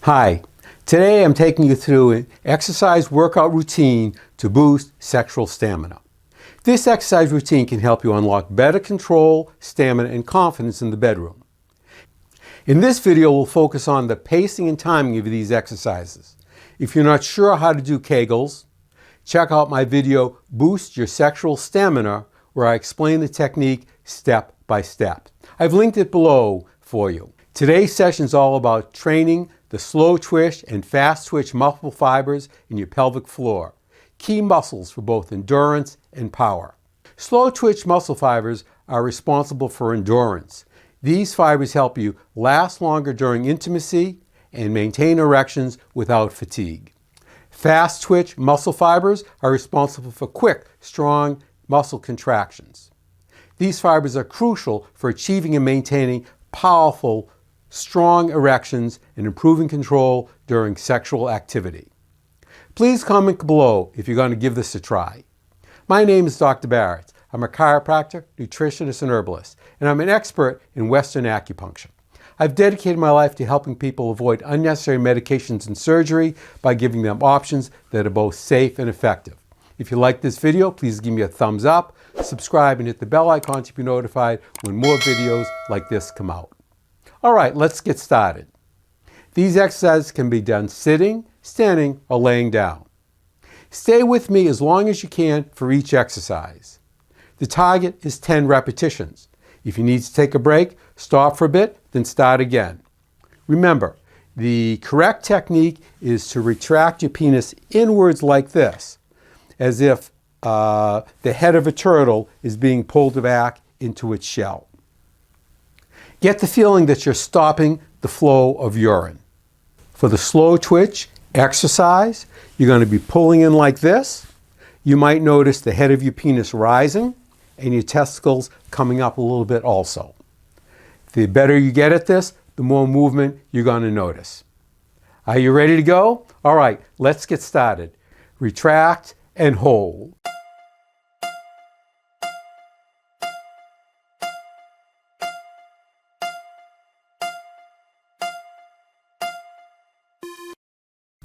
Hi, today I'm taking you through an exercise workout routine to boost sexual stamina. This exercise routine can help you unlock better control, stamina, and confidence in the bedroom. In this video, we'll focus on the pacing and timing of these exercises. If you're not sure how to do Kegels, check out my video, Boost Your Sexual Stamina, where I explain the technique step by step. I've linked it below for you. Today's session is all about training the slow twitch and fast twitch muscle fibers in your pelvic floor, key muscles for both endurance and power. Slow twitch muscle fibers are responsible for endurance. These fibers help you last longer during intimacy and maintain erections without fatigue. Fast twitch muscle fibers are responsible for quick, strong muscle contractions. These fibers are crucial for achieving and maintaining powerful, strong erections and improving control during sexual activity. Please comment below if you're going to give this a try. My name is Dr. Barrett. I'm a chiropractor, nutritionist, and herbalist, and I'm an expert in Western acupuncture. I've dedicated my life to helping people avoid unnecessary medications and surgery by giving them options that are both safe and effective. If you like this video, please give me a thumbs up, subscribe, and hit the bell icon to be notified when more videos like this come out. All right, let's get started. These exercises can be done sitting, standing, or laying down. Stay with me as long as you can for each exercise. The target is 10 repetitions. If you need to take a break, stop for a bit, then start again. Remember, the correct technique is to retract your penis inwards like this, as if the head of a turtle is being pulled back into its shell. Get the feeling that you're stopping the flow of urine. For the slow twitch exercise, you're going to be pulling in like this. You might notice the head of your penis rising and your testicles coming up a little bit also. The better you get at this, the more movement you're going to notice. Are you ready to go? All right, let's get started. Retract and hold.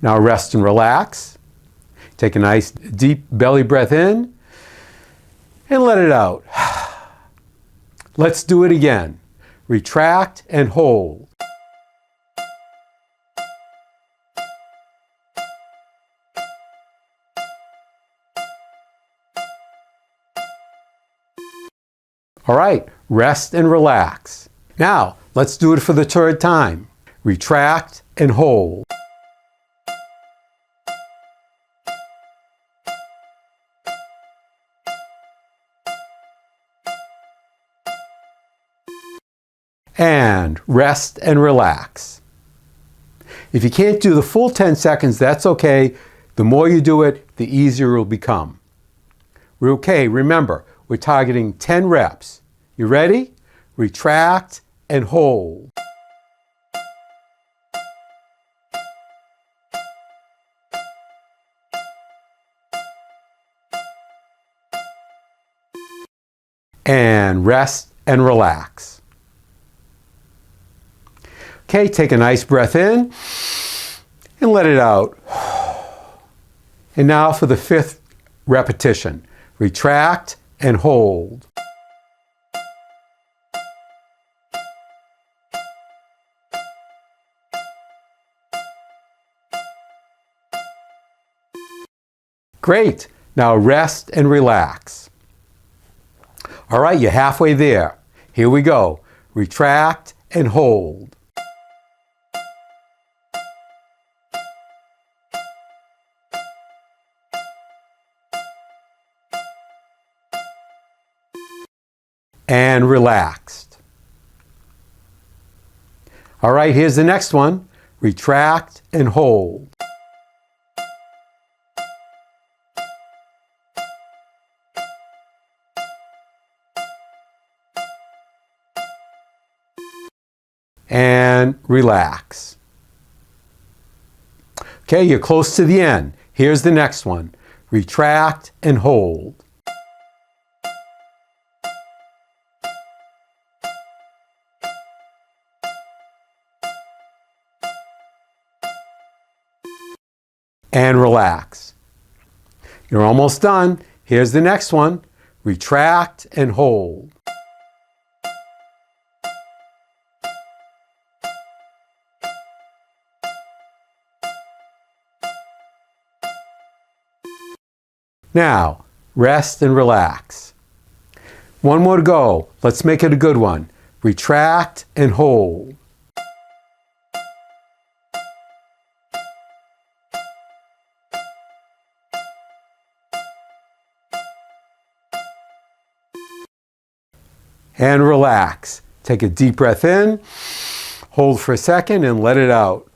Now rest and relax. Take a nice deep belly breath in and let it out. Let's do it again. Retract and hold. All right, rest and relax. Now, let's do it for the third time. Retract and hold. And rest and relax. If you can't do the full 10 seconds, that's okay. The more you do it, the easier it will become. We're okay. Remember, we're targeting 10 reps. You ready? Retract and hold. And rest and relax. Okay, take a nice breath in and let it out. And now for the fifth repetition. Retract and hold. Great. Now rest and relax. All right, you're halfway there. Here we go. Retract and hold. And relaxed. All right, here's the next one. Retract and hold. And relax. Okay, you're close to the end. Here's the next one. Retract and hold. and relax. You're almost done. Here's the next one. Retract and hold. Now, rest and relax. One more to go. Let's make it a good one. Retract and hold. And relax. Take a deep breath in, hold for a second, and let it out.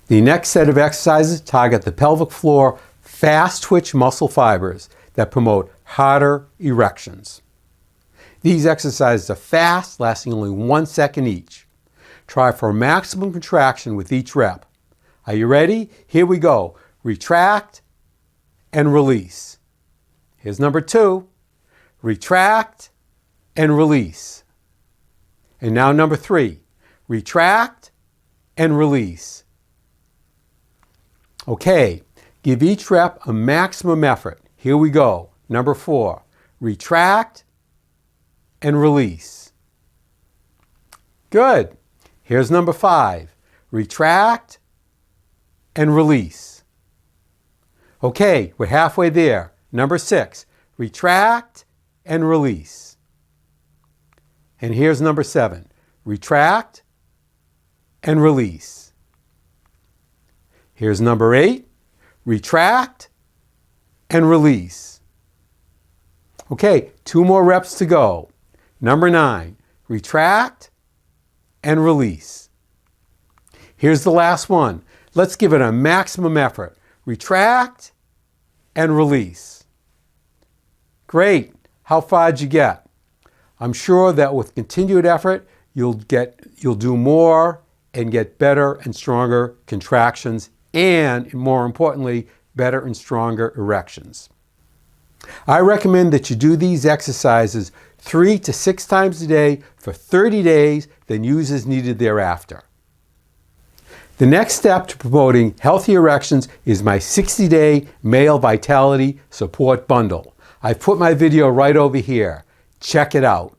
The next set of exercises target the pelvic floor fast twitch muscle fibers that promote harder erections. These exercises are fast, lasting only 1 second each. Try for maximum contraction with each rep. Are you ready? Here we go. Retract and release. Here's number 2. Retract and release. And now number 3. Retract and release. Okay, give each rep a maximum effort. Here we go. Number 4. Retract and release. Good. Here's number 5. Retract and release. Okay, we're halfway there. Number 6. Retract and release. And here's number 7. Retract and release. Here's number 8. Retract and release. Okay, 2 more reps to go. Number 9. Retract and release. Here's the last one. Let's give it a maximum effort. Retract and release. Great. How far did you get? I'm sure that with continued effort, you'll do more and get better and stronger contractions and, more importantly, better and stronger erections. I recommend that you do these exercises 3 to 6 times a day for 30 days, then use as needed thereafter. The next step to promoting healthy erections is my 60-day Male Vitality Support Bundle. I've put my video right over here. Check it out.